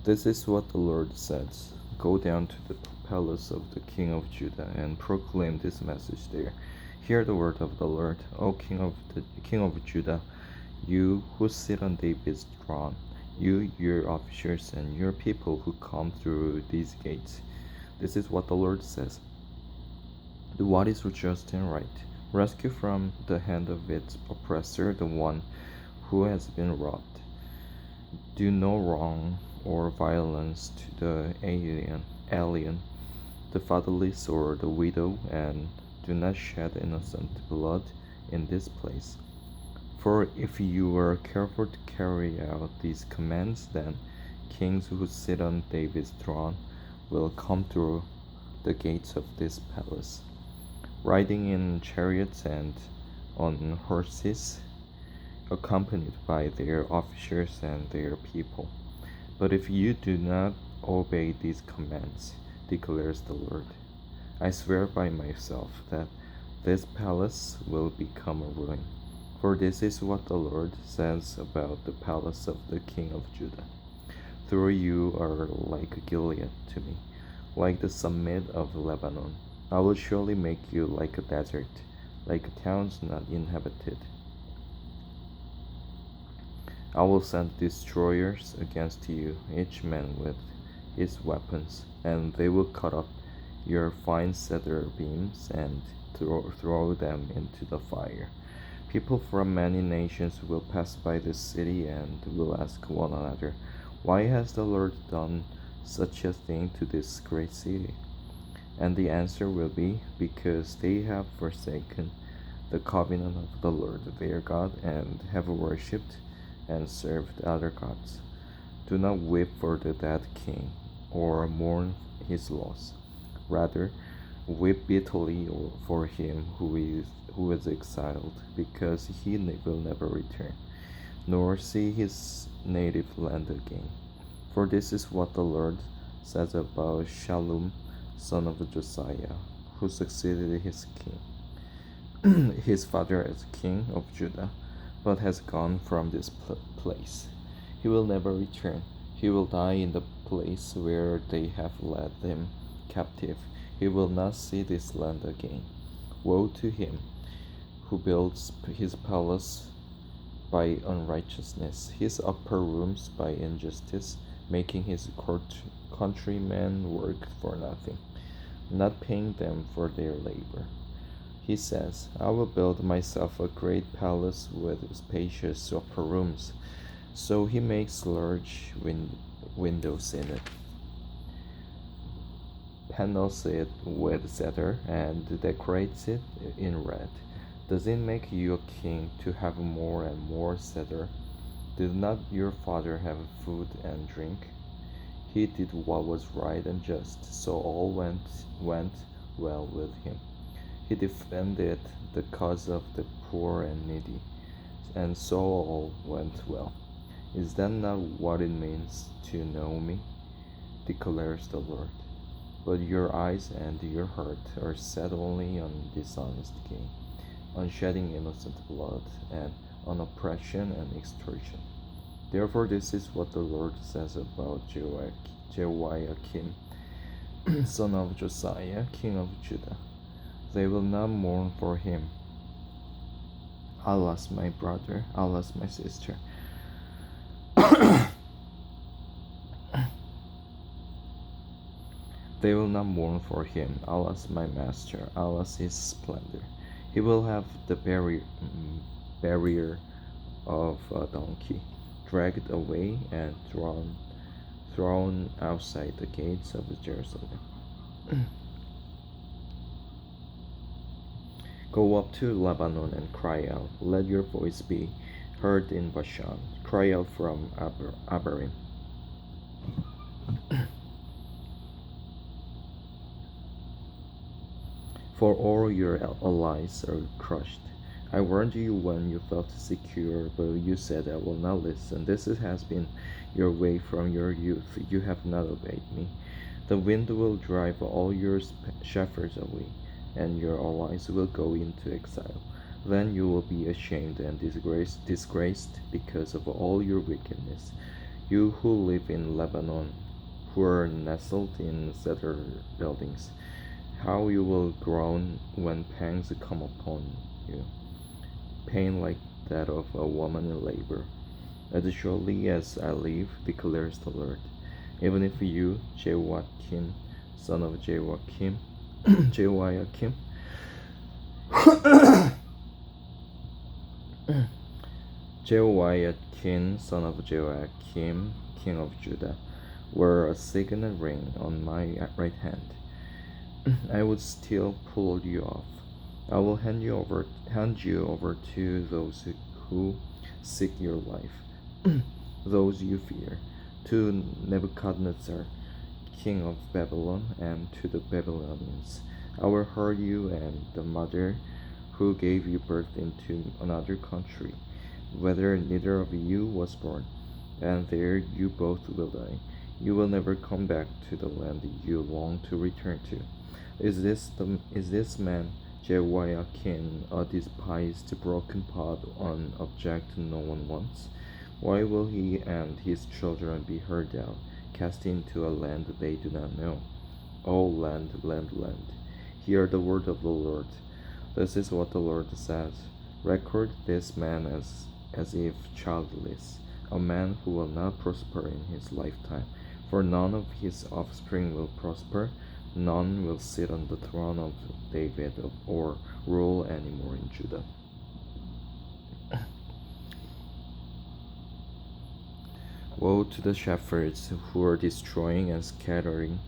This is what the Lord says. Go down to the palace of the king of Judah and proclaim this message there. Hear the word of the Lord, O king of Judah, you who sit on David's throne, you, your officers, and your people who come through these gates. This is what the Lord says. Do what is just and right. Rescue from the hand of its oppressor the one who has been robbed. Do no wrong or violence to the alien, the fatherless or the widow, and do not shed innocent blood in this place. For if you are careful to carry out these commands, then kings who sit on David's throne will come through the gates of this palace, riding in chariots and on horses, accompanied by their officers and their people. But if you do not obey these commands, declares the Lord, I swear by myself that this palace will become a ruin. For this is what the Lord says about the palace of the king of Judah. Though you are like Gilead to me, like the summit of Lebanon, I will surely make you like a desert, like towns not inhabited. I will send destroyers against you, each man with his weapons, and they will cut up your fine cedar beams and throw them into the fire. People from many nations will pass by this city and will ask one another, why has the Lord done such a thing to this great city? And the answer will be, because they have forsaken the covenant of the Lord their God and have worshipped and served other gods. Do not weep for the dead king or mourn his loss. Rather, weep bitterly for him who is exiled, because he will never return, nor see his native land again. For this is what the Lord says about Shallum, son of Josiah, who succeeded his father as king of Judah, but has gone from this place. He will never return. He will die in the place where they have led him captive. He will not see this land again. Woe to him who builds his palace by unrighteousness, his upper rooms by injustice, making his countrymen work for nothing, not paying them for their labor. He says, I will build myself a great palace with spacious upper rooms. So he makes large windows in it, panels it with cedar, and decorates it in red. Does it make you a king to have more and more cedar? Did not your father have food and drink? He did what was right and just, so all went well with him. He defended the cause of the poor and needy, and so all went well. Is that not what it means to know me? Declares the Lord. But your eyes and your heart are set only on dishonest gain, on shedding innocent blood, and on oppression and extortion. Therefore, this is what the Lord says about Jehoiakim, son of Josiah, king of Judah. They will not mourn for him. Alas, my brother, alas, my sister. They will not mourn for him. Alas, my master, alas, his splendor. He will have the barrier of a donkey, dragged away and thrown outside the gates of Jerusalem. Go up to Lebanon and cry out. Let your voice be heard in Bashan. Cry out from Abarim. For all your allies are crushed. I warned you when you felt secure, but you said, I will not listen. This has been your way from your youth. You have not obeyed me. The wind will drive all your shepherds away, and your allies will go into exile. Then you will be ashamed and disgraced because of all your wickedness. You who live in Lebanon, who are nestled in cedar buildings, how you will groan when pangs come upon you, pain like that of a woman in labor. As surely as I live, declares the Lord, even if you, Jehoiakim, son of Jehoiakim, Jehoiakim, Jehoiakim, son of Jehoiakim, king of Judah, were a signet ring on my right hand, I would still pull you off. I will hand you over to those who seek your life, those you fear, to Nebuchadnezzar, king of Babylon, and to the Babylonians. I will hurt you and the mother who gave you birth into another country, whether neither of you was born, and there you both will die. You will never come back to the land you long to return to. Is this man Jehoiakim a despised broken pot, an object no one wants? Why will he and his children be hurled out, cast into a land they do not know? O land, land, land, hear the word of the Lord. This is what the Lord says. Record this man as if childless, a man who will not prosper in his lifetime, for none of his offspring will prosper. None will sit on the throne of David or rule anymore in Judah. Woe to the shepherds who are destroying and scattering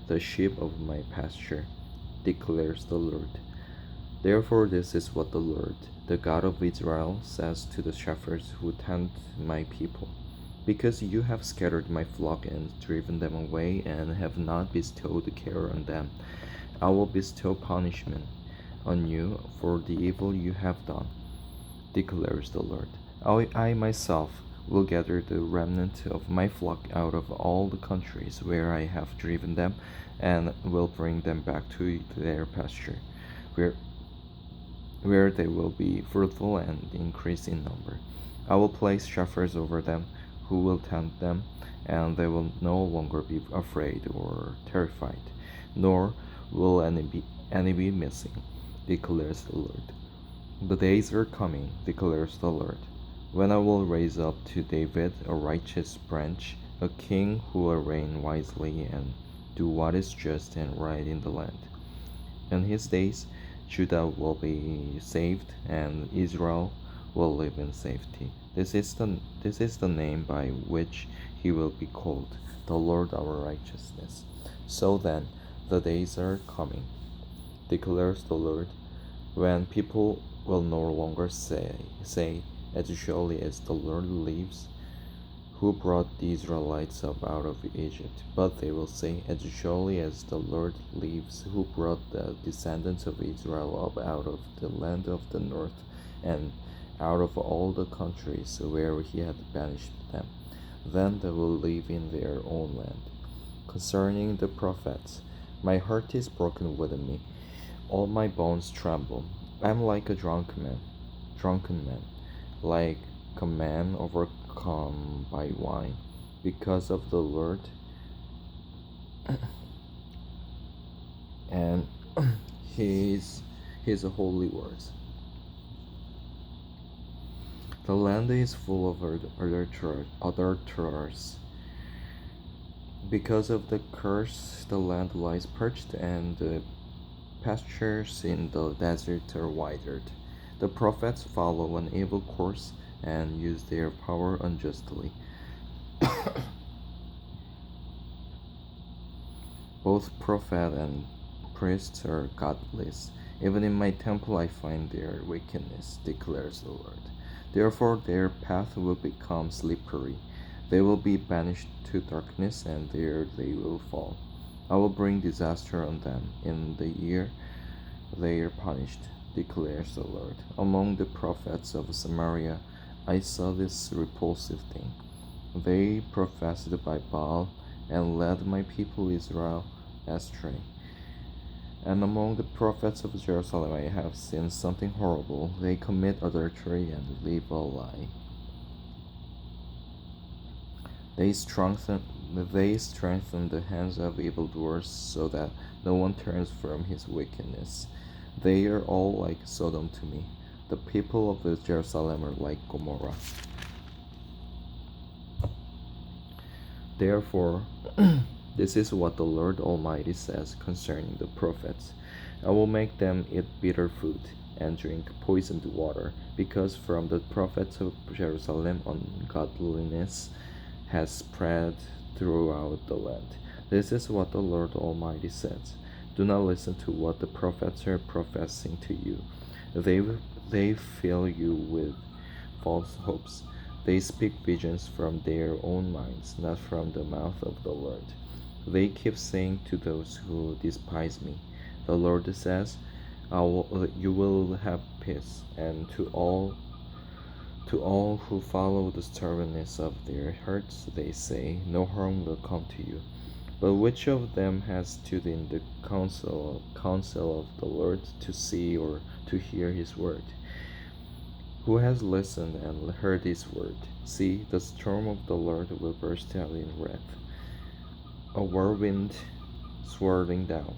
the sheep of my pasture, declares the Lord. Therefore this is what the Lord, the God of Israel, says to the shepherds who tend my people. Because you have scattered my flock and driven them away, and have not bestowed care on them, I will bestow punishment on you for the evil you have done, declares the Lord. I myself will gather the remnant of my flock out of all the countries where I have driven them, and will bring them back to their pasture, where they will be fruitful and increase in number. I will place shepherds over them, who will tend them, and they will no longer be afraid or terrified, nor will any be missing, declares the Lord. The days are coming, declares the Lord, when I will raise up to David a righteous branch, a king who will reign wisely and do what is just and right in the land. In his days, Judah will be saved, and Israel will live in safety. This is the name by which he will be called, the Lord our righteousness. So then, the days are coming, declares the Lord, when people will no longer say, as surely as the Lord lives, who brought the Israelites up out of Egypt, but they will say, as surely as the Lord lives, who brought the descendants of Israel up out of the land of the north, and out of all the countries where he had banished them. Then they will live in their own land. Concerning the prophets, my heart is broken within me. All my bones tremble. I am like a drunken man, like a man overcome by wine, because of the Lord and his holy words. The land is full of adulterers. Because of the curse, the land lies parched, and the pastures in the desert are withered. The prophets follow an evil course and use their power unjustly. Both prophet and priests are godless. Even in my temple I find their wickedness, declares the Lord. Therefore their path will become slippery. They will be banished to darkness, and there they will fall. I will bring disaster on them in the year they are punished, declares the Lord. Among the prophets of Samaria I saw this repulsive thing. They professed by Baal and led my people Israel astray. And among the prophets of Jerusalem I have seen something horrible. They commit adultery and live a lie. They strengthen they strengthen the hands of evildoers so that no one turns from his wickedness. They are all like Sodom to me. The people of Jerusalem are like Gomorrah. Therefore, this is what the Lord Almighty says concerning the prophets. I will make them eat bitter food and drink poisoned water, because from the prophets of Jerusalem ungodliness has spread throughout the land. This is what the Lord Almighty says. Do not listen to what the prophets are professing to you. They fill you with false hopes. They speak visions from their own minds, not from the mouth of the Lord. They keep saying to those who despise me, the Lord says, you will have peace, and to all who follow the stubbornness of their hearts, they say, no harm will come to you. But which of them has stood in the counsel of the Lord to see or to hear his word? Who has listened and heard his word? See, the storm of the Lord will burst out in wrath, a whirlwind swirling down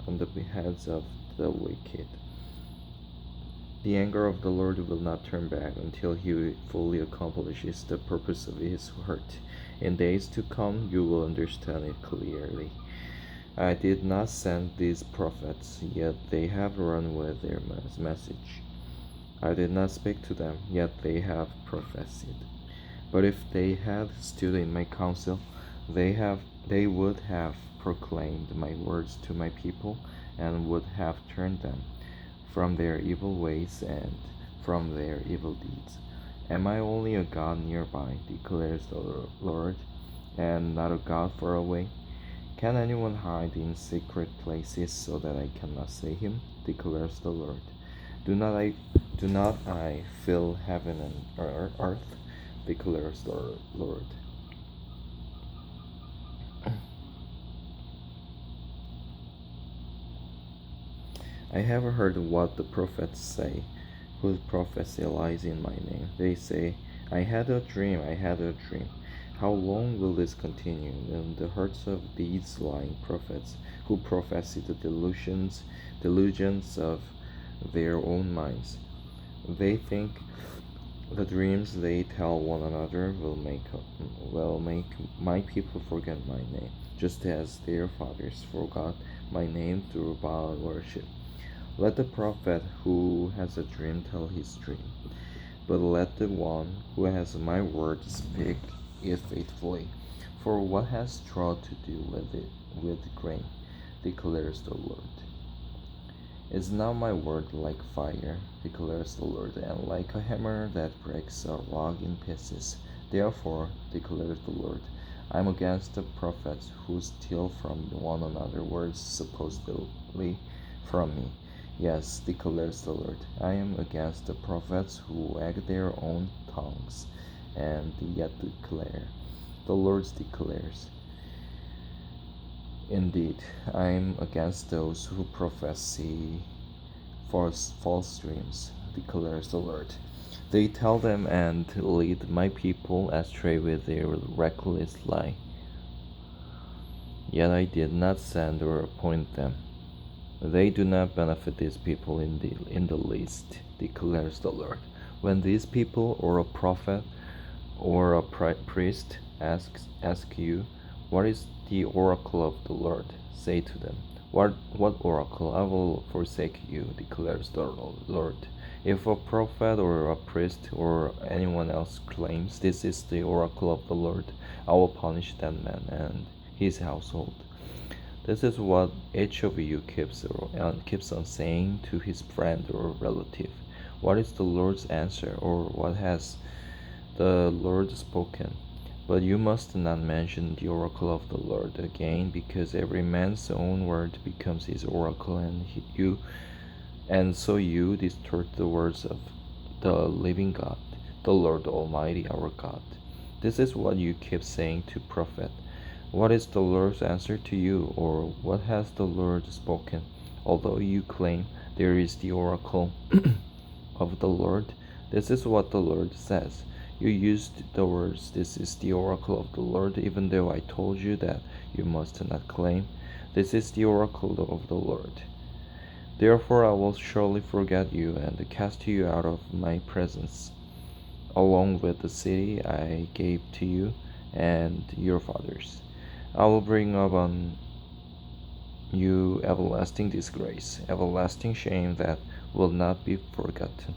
on the heads of the wicked. The anger of the Lord will not turn back until he fully accomplishes the purpose of his heart. In days to come, you will understand it clearly. I did not send these prophets, yet they have run with their message. I did not speak to them, yet they have prophesied. But if they had stood in my counsel, they would have proclaimed my words to my people, and would have turned them from their evil ways and from their evil deeds. Am I only a God nearby, declares the Lord, and not a God far away? Can anyone hide in secret places so that I cannot see him, declares the Lord? Do not I fill heaven and earth, declares the Lord. I have heard what the prophets say, whose prophecy lies in my name. They say, I had a dream, I had a dream. How long will this continue in the hearts of these lying prophets, who prophesy the delusions of their own minds? They think the dreams they tell one another will make my people forget my name, just as their fathers forgot my name through Baal worship. Let the prophet who has a dream tell his dream, but let the one who has my word speak it faithfully. For what has straw to do with grain, declares the Lord? Is not my word like fire, declares the Lord, and like a hammer that breaks a rock in pieces? Therefore, declares the Lord, I am against the prophets who steal from one another words supposedly from me. Yes, declares the Lord, I am against the prophets who wag their own tongues, and yet declare. The Lord declares, indeed, I am against those who prophesy false dreams, declares the Lord. They tell them and lead my people astray with their reckless lie. Yet I did not send or appoint them. They do not benefit these people in the least, declares the Lord. When these people or a prophet or a priest ask you, what is the oracle of the Lord? Say to them, what oracle? I will forsake you, declares the Lord. If a prophet or a priest or anyone else claims this is the oracle of the Lord, I will punish that man and his household. This is what each of you keeps on saying to his friend or relative. What is the Lord's answer, or what has the Lord spoken? But you must not mention the oracle of the Lord again, because every man's own word becomes his oracle, and so you distort the words of the living God, the Lord Almighty, our God. This is what you keep saying to prophet. What is the Lord's answer to you, or what has the Lord spoken? Although you claim there is the oracle of the Lord, this is what the Lord says. You used the words, "This is the oracle of the Lord," even though I told you that you must not claim, "This is the oracle of the Lord." Therefore I will surely forget you and cast you out of my presence, along with the city I gave to you and your fathers. I will bring upon you everlasting disgrace, everlasting shame that will not be forgotten.